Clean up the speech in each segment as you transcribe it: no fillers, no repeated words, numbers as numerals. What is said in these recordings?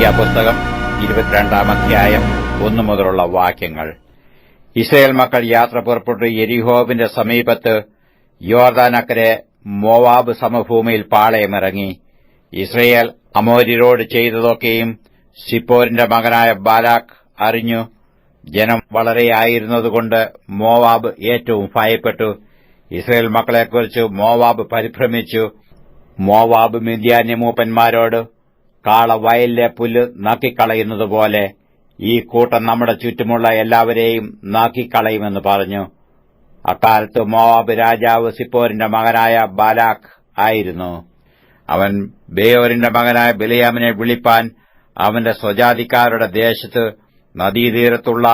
സംഖ്യാപുസ്തകം 22-ാം അധ്യായം 1 മുതലുള്ള വാക്യങ്ങൾ. ഇസ്രായേൽ മക്കൾ യാത്ര പുറപ്പെട്ടു യെരിഹോവിന്റെ സമീപത്ത് യോർദാനക്കരെ മോവാബ് സമഭൂമിയിൽ പാളയമിറങ്ങി. ഇസ്രായേൽ അമോര്യരോട് ചെയ്തതൊക്കെയും സിപ്പോരിന്റെ മകനായ ബാലാക്ക് അറിഞ്ഞു. ജനം വളരെയായിരുന്നതുകൊണ്ട് മോവാബ് ഏറ്റവും ഭയപ്പെട്ടു. ഇസ്രായേൽ മക്കളെക്കുറിച്ച് മോവാബ് പരിഭ്രമിച്ചു. മോവാബ് മിദ്യാന്യമൂപ്പന്മാരോട്, കാള വയലിലെ പുല്ല് നാക്കിക്കളയുന്നതുപോലെ ഈ കൂട്ടം നമ്മുടെ ചുറ്റുമുള്ള എല്ലാവരെയും നാക്കിക്കളയുമെന്ന് പറഞ്ഞു. അക്കാലത്ത് മോവാബ് രാജാവ് സിപ്പോരിന്റെ മകനായ ബാലാക്ക് ആയിരുന്നു. അവൻ ബെയോരിന്റെ മകനായ ബിലെയാമിനെ വിളിപ്പാൻ അവന്റെ സ്വജാതിക്കാരുടെ ദേശത്ത് നദീതീരത്തുള്ള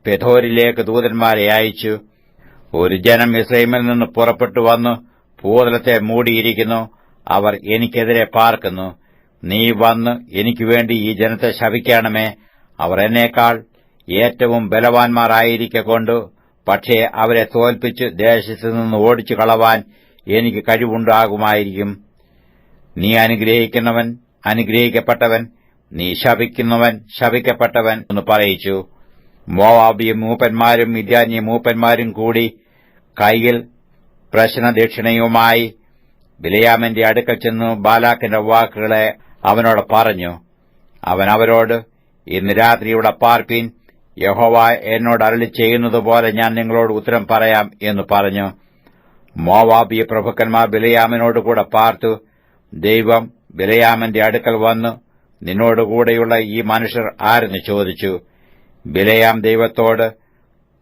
പെഥോരിലേക്ക് ദൂതന്മാരെ അയച്ചു. ഒരു ജനം മിസ്രയീമിൽ നിന്ന് പുറപ്പെട്ടു വന്ന് ഭൂതലത്തെ മൂടിയിരിക്കുന്നു. അവർ എനിക്കെതിരെ പാർക്കുന്നു. നീ വന്ന് എനിക്കുവേണ്ടി ഈ ജനത്തെ ശപിക്കണമേ. അവർ എന്നേക്കാൾ ഏറ്റവും ബലവാന്മാരായിരിക്കൊണ്ട്, പക്ഷേ അവരെ തോൽപ്പിച്ച് ദേശത്തുനിന്ന് ഓടിച്ചു കളവാൻ എനിക്ക് കഴിവുണ്ടാകുമായിരിക്കും. നീ അനുഗ്രഹിക്കുന്നവൻ അനുഗ്രഹിക്കപ്പെട്ടവൻ, നീ ശപിക്കുന്നവൻ ശപിക്കപ്പെട്ടവൻ എന്ന് പറയിച്ചു. മോവാബിയ മൂപ്പന്മാരും മിദ്യാന്യ മൂപ്പന്മാരും കൂടി കൈയിൽ പ്രശ്നദക്ഷിണയുമായി ബിലെയാമിന്റെ അടുക്കൽ ചെന്നു ബാലാക്കിന്റെ വാക്കുകളെ അവനോട് പറഞ്ഞു. അവൻ അവരോട്, ഇന്ന് രാത്രി ഇവിടെ പാർപ്പീൻ. യഹോവ എന്നോട് അരുളി ചെയ്യുന്നതുപോലെ ഞാൻ നിങ്ങളോട് ഉത്തരം പറയാം എന്ന് പറഞ്ഞു. മോവാബിയ പ്രഭുക്കന്മാർ ബിലെയാമിനോടുകൂടെ പാർത്തു. ദൈവം ബിലെയാമിന്റെ അടുക്കൽ വന്നു, നിന്നോടുകൂടെയുള്ള ഈ മനുഷ്യർ ആരെന്ന് ചോദിച്ചു. ബിലെയാം ദൈവത്തോട്,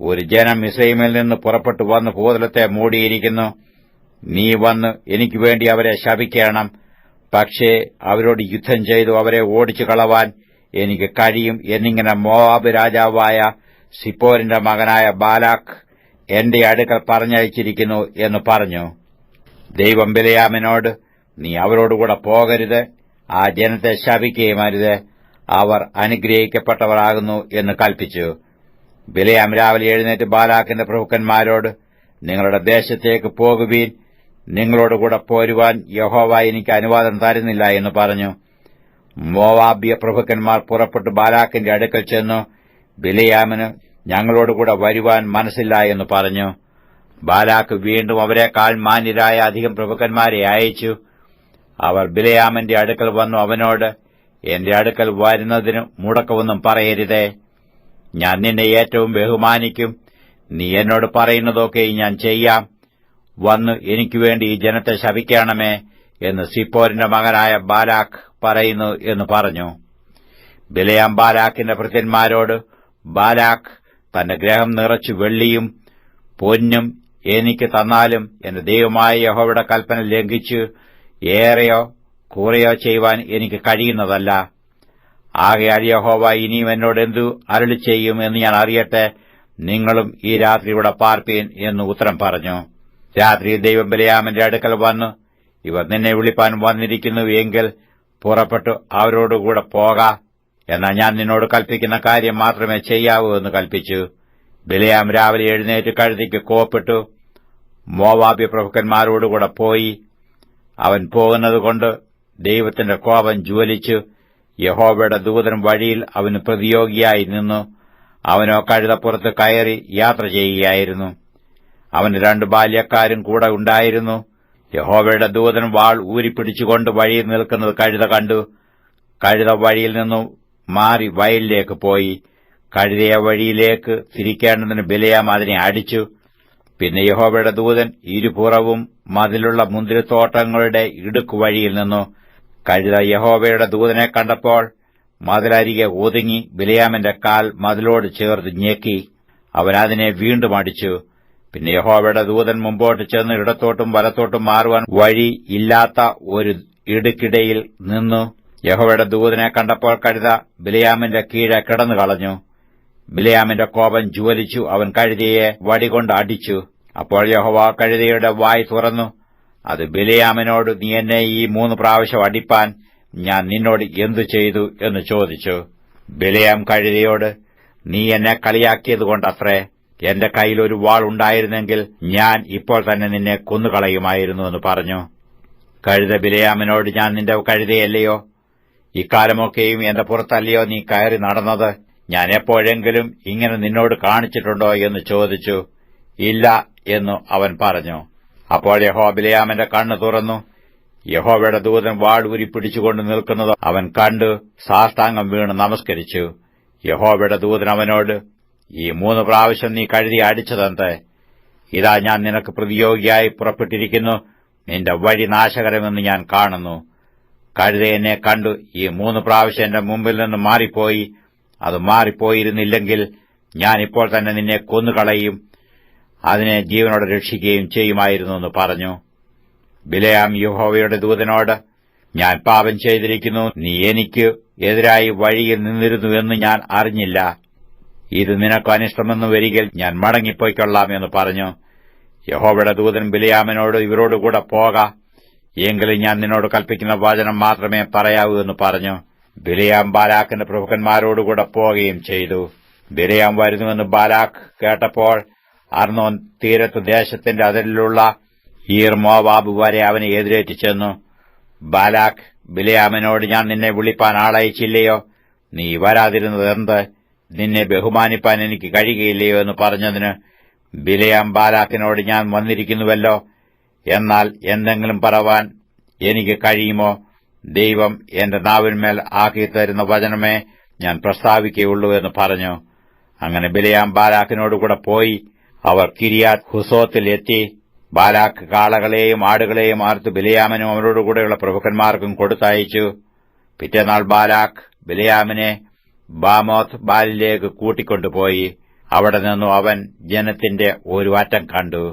ഒരു ജനം മിസ്രയീമിൽ നിന്ന് പുറപ്പെട്ടു വന്ന് ഭൂതലത്തെ മൂടിയിരിക്കുന്നു. നീ വന്ന് എനിക്കുവേണ്ടി അവരെ ശപിക്കണം. പക്ഷേ അവരോട് യുദ്ധം ചെയ്തു അവരെ ഓടിച്ചു കളവാൻ എനിക്ക് കഴിയും എന്നിങ്ങനെ മോവാബ് രാജാവായ സിപ്പോരിന്റെ മകനായ ബാലാക്ക് എന്റെ അടുക്കൽ പറഞ്ഞയച്ചിരിക്കുന്നു എന്ന് പറഞ്ഞു. ദൈവം ബിലെയാമിനോട്, നീ അവരോടുകൂടെ പോകരുത്, ആ ജനത്തെ ശപിക്കുകയും അരുത്, അവർ അനുഗ്രഹിക്കപ്പെട്ടവരാകുന്നു എന്ന് കൽപ്പിച്ചു. ബിലെയാം രാവിലെ എഴുന്നേറ്റ് ബാലാക്കിന്റെ പ്രഭുക്കന്മാരോട്, നിങ്ങളുടെ ദേശത്തേക്ക് പോകുവീൻ, നിങ്ങളോടുകൂടെ പോരുവാൻ യഹോവ എനിക്ക് അനുവാദം തരുന്നില്ല എന്ന് പറഞ്ഞു. മോവാബ്യ പ്രഭുക്കന്മാർ പുറപ്പെട്ടു ബാലാക്കിന്റെ അടുക്കൽ ചെന്നു, ബിലെയാമിന് ഞങ്ങളോടുകൂടെ വരുവാൻ മനസ്സില്ല എന്ന് പറഞ്ഞു. ബാലാക്ക് വീണ്ടും അവരെക്കാൾ മാന്യരായ അധികം പ്രഭുക്കന്മാരെ അയച്ചു. അവർ ബിലെയാമിന്റെ അടുക്കൽ വന്നു അവനോട്, എന്റെ അടുക്കൽ വരുന്നതിന് മുടക്കമൊന്നും പറയരുതേ. ഞാൻ നിന്നെ ഏറ്റവും ബഹുമാനിക്കും. നീ എന്നോട് പറയുന്നതൊക്കെ ഞാൻ ചെയ്യാം. വന്ന് എനിക്കുവേണ്ടി ഈ ജനത്തെ ശപിക്കണമേ എന്ന് സിപ്പോരിന്റെ മകനായ ബാലാക്ക് പറയുന്നു എന്ന് പറഞ്ഞു. ബിലെയാം ബാലാക്കിന്റെ ഭൃത്യന്മാരോട്, ബാലാക്ക് തന്റെ ഗൃഹം നിറച്ചു വെള്ളിയും പൊന്നും എനിക്ക് തന്നാലും എന്റെ ദൈവമായ യഹോവയുടെ കൽപ്പന ലംഘിച്ച് ഏറെയോ കുറയോ ചെയ്യുവാൻ എനിക്ക് കഴിയുന്നതല്ല. ആകയാൽ യഹോവ ഇനിയും എന്നോട് എന്തു അരുളി ചെയ്യും എന്ന് ഞാൻ അറിയട്ടെ. നിങ്ങളും ഈ രാത്രി ഇവിടെ പാർപ്പീൻ എന്ന് ഉത്തരം പറഞ്ഞു. രാത്രി ദൈവം ബിലെയാമിന്റെ അടുക്കൽ വന്ന്, ഇവർ നിന്നെ വിളിപ്പാൻ വന്നിരിക്കുന്നു എങ്കിൽ പുറപ്പെട്ടു അവരോടുകൂടെ പോക. എന്നാൽ ഞാൻ നിന്നോട് കൽപ്പിക്കുന്ന കാര്യം മാത്രമേ ചെയ്യാവൂ എന്ന് കൽപ്പിച്ചു. ബിലെയാം രാവിലെ എഴുന്നേറ്റ് കഴുതിക്ക് കോപ്പിട്ടു മോവാബ്യ പ്രഭുക്കന്മാരോടുകൂടെ പോയി. അവൻ പോകുന്നതുകൊണ്ട് ദൈവത്തിന്റെ കോപം ജ്വലിച്ചു. യഹോവയുടെ ദൂതൻ വഴിയിൽ അവന് പ്രതിയോഗിയായി നിന്നു. അവനോ കഴുതപ്പുറത്ത് കയറി യാത്ര ചെയ്യുകയായിരുന്നു. അവന് 2 ബാല്യക്കാരും കൂടെ ഉണ്ടായിരുന്നു. യഹോവയുടെ ദൂതൻ വാൾ ഊരിപ്പിടിച്ചുകൊണ്ട് വഴിയിൽ നിൽക്കുന്നത് കഴുത കണ്ടു. കഴുത വഴിയിൽ നിന്നു മാറി വയലിലേക്ക് പോയി. കഴുതയെ വഴിയിലേക്ക് തിരിക്കേണ്ടതിന് ബിലെയാം അതിനെ അടിച്ചു. പിന്നെ യഹോവയുടെ ദൂതൻ ഇരുപുറവും മതിലുള്ള മുന്തിരിത്തോട്ടങ്ങളുടെ ഇടുക്കുവഴിയിൽ നിന്നു. കഴുത യഹോവയുടെ ദൂതനെ കണ്ടപ്പോൾ മതിലരികെ ഒതുങ്ങി ബിലെയാമിന്റെ കാൽ മതിലോട് ചേർത്ത് ഞെക്കി. അവൻ അതിനെ വീണ്ടും അടിച്ചു. പിന്നെ യഹോവയുടെ ദൂതൻ മുമ്പോട്ട് ചെന്ന് ഇടത്തോട്ടും വലത്തോട്ടും മാറുവാൻ വഴി ഇല്ലാത്ത ഒരു ഇടുക്കിടയിൽ നിന്നു. യഹോവയുടെ ദൂതനെ കണ്ടപ്പോൾ കഴുത ബിലെയാമിന്റെ കീഴെ കിടന്നു കളഞ്ഞു. ബിലെയാമിന്റെ കോപം ജ്വലിച്ചു. അവൻ കഴുതയെ വടികൊണ്ട് അടിച്ചു. അപ്പോൾ യഹോവ കഴുതയുടെ വായ് തുറന്നു. അത് ബിലെയാമിനോട്, നീ എന്നെ ഈ 3 പ്രാവശ്യം അടിപ്പാൻ ഞാൻ നിന്നോട് എന്തു ചെയ്തു എന്ന് ചോദിച്ചു. ബിലെയാം കഴുതയോട്, നീ എന്നെ കളിയാക്കിയതുകൊണ്ടത്രേ. എന്റെ കയ്യിൽ ഒരു വാൾ ഉണ്ടായിരുന്നെങ്കിൽ ഞാൻ ഇപ്പോൾ തന്നെ നിന്നെ കൊന്നുകളയുമായിരുന്നു എന്ന് പറഞ്ഞു. കഴുത ബിലെയാമിനോട്, ഞാൻ നിന്റെ കഴുതയല്ലയോ? ഇക്കാലമൊക്കെയും എന്റെ പുറത്തല്ലയോ നീ കയറി നടന്നത്? ഞാൻ എപ്പോഴെങ്കിലും ഇങ്ങനെ നിന്നോട് കാണിച്ചിട്ടുണ്ടോ എന്ന് ചോദിച്ചു. ഇല്ല എന്നു അവൻ പറഞ്ഞു. അപ്പോൾ യഹോവ ബിലെയാമിന്റെ കണ്ണ് തുറന്നു. യഹോവയുടെ ദൂതൻ വാൾ ഊരി പിടിച്ചുകൊണ്ട് നിൽക്കുന്നത് അവൻ കണ്ടു സാഷ്ടാംഗം വീണ് നമസ്കരിച്ചു. യഹോവയുടെ ദൂതൻ അവനോട്, ഈ 3 പ്രാവശ്യം നീ കഴുതി അടിച്ചതെന്ത്? ഇതാ ഞാൻ നിനക്ക് പ്രതിയോഗിയായി പുറപ്പെട്ടിരിക്കുന്നു. നിന്റെ വഴി നാശകരമെന്ന് ഞാൻ കാണുന്നു. കഴുത എന്നെ കണ്ടു ഈ 3 പ്രാവശ്യം എന്റെ മുമ്പിൽ നിന്ന് മാറിപ്പോയി. അത് മാറിപ്പോയിരുന്നില്ലെങ്കിൽ ഞാൻ ഇപ്പോൾ തന്നെ നിന്നെ കൊന്നുകളയും, അതിനെ ജീവനോടെ രക്ഷിക്കുകയും ചെയ്യുമായിരുന്നു എന്ന് പറഞ്ഞു. ബിലെയാം യഹോവയുടെ ദൂതനോട്, ഞാൻ പാപം ചെയ്തിരിക്കുന്നു. നീ എനിക്ക് എതിരായി വഴിയിൽ നിന്നിരുന്നുവെന്ന് ഞാൻ അറിഞ്ഞില്ല. ഇത് നിനക്ക് അനിഷ്ടമെന്ന് വരികിൽ ഞാൻ മടങ്ങിപ്പോയിക്കൊള്ളാം എന്ന് പറഞ്ഞു. യഹോവയുടെ ദൂതൻ ബിലെയാമിനോട്, ഇവരോടുകൂടെ പോക, എങ്കിലും ഞാൻ നിന്നോട് കൽപ്പിക്കുന്ന വചനം മാത്രമേ പറയാവൂ എന്ന് പറഞ്ഞു. ബിലെയാം ബാലാക്കിന്റെ പ്രഭുക്കന്മാരോടുകൂടെ പോവുകയും ചെയ്തു. ബിലെയാം വരുന്നുവെന്ന് ബാലാക്ക് കേട്ടപ്പോൾ അർന്നോൻ തീരത്ത് ദേശത്തിന്റെ അതിരിലുള്ള ഈർ മോവാബ് വരെ അവനെ എതിരേറ്റ് ചെന്നു. ബാലാക്ക് ബിലെയാമിനോട്, ഞാൻ നിന്നെ വിളിപ്പാൻ ആളയച്ചില്ലയോ? നീ വരാതിരുന്നത് എന്ത്? നിന്നെ ബഹുമാനിപ്പാൻ എനിക്ക് കഴിയുകയില്ലയോ എന്ന് പറഞ്ഞതിന് ബിലെയാം ബാലാക്കിനോട്, ഞാൻ വന്നിരിക്കുന്നുവല്ലോ, എന്നാൽ എന്തെങ്കിലും പറവാൻ എനിക്ക് കഴിയുമോ? ദൈവം എന്റെ നാവിന്മേൽ ആക്കിത്തരുന്ന വചനമേ ഞാൻ പ്രസ്താവിക്കുകയുള്ളൂ എന്ന് പറഞ്ഞു. അങ്ങനെ ബിലെയാം ബാലാക്കിനോടുകൂടെ പോയി. അവർ കിരിയാത്ത് ഹുസോത്തിൽ എത്തി. ബാലാക്ക് കാളകളെയും ആടുകളെയും ആർത്ത് ബിലെയാമിനും അവരോടുകൂടെയുള്ള പ്രഭുക്കന്മാർക്കും കൊടുത്തയച്ചു. പിറ്റേനാൾ ബാലാക്ക് ബിലെയാമിനെ ബാമോത്ത് ബാലിലേക്ക് കൂട്ടിക്കൊണ്ടുപോയി. അവിടെ നിന്നു അവൻ ജനത്തിന്റെ ഒരു അറ്റം കണ്ടു.